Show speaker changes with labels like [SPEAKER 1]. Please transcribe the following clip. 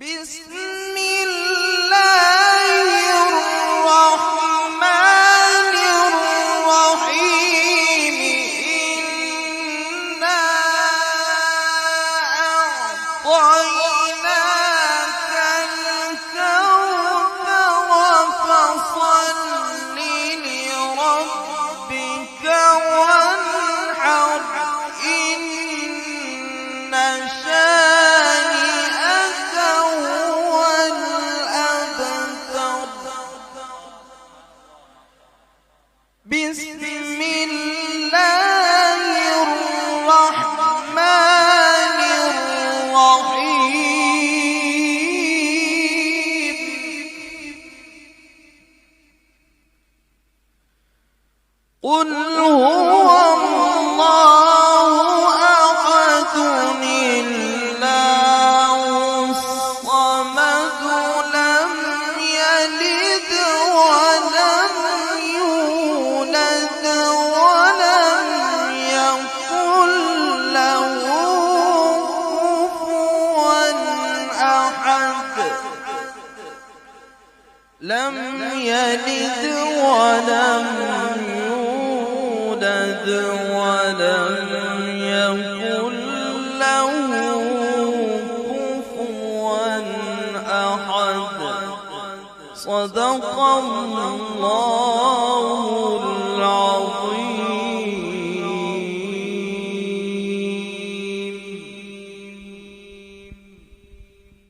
[SPEAKER 1] بسم الله الرحمن الرحيم إنا أعطيناك الكوثر فصل لربك وانحر إن شانئك هو الأبتر بسم الله الرحمن الرحيم قل هو الله أحد الله الصمد لم يلد ولم يولد ولم يكن له كفوا أحد لم يلد ولم يولد ولم يكن له كفوا أحد صدق الله العظيم.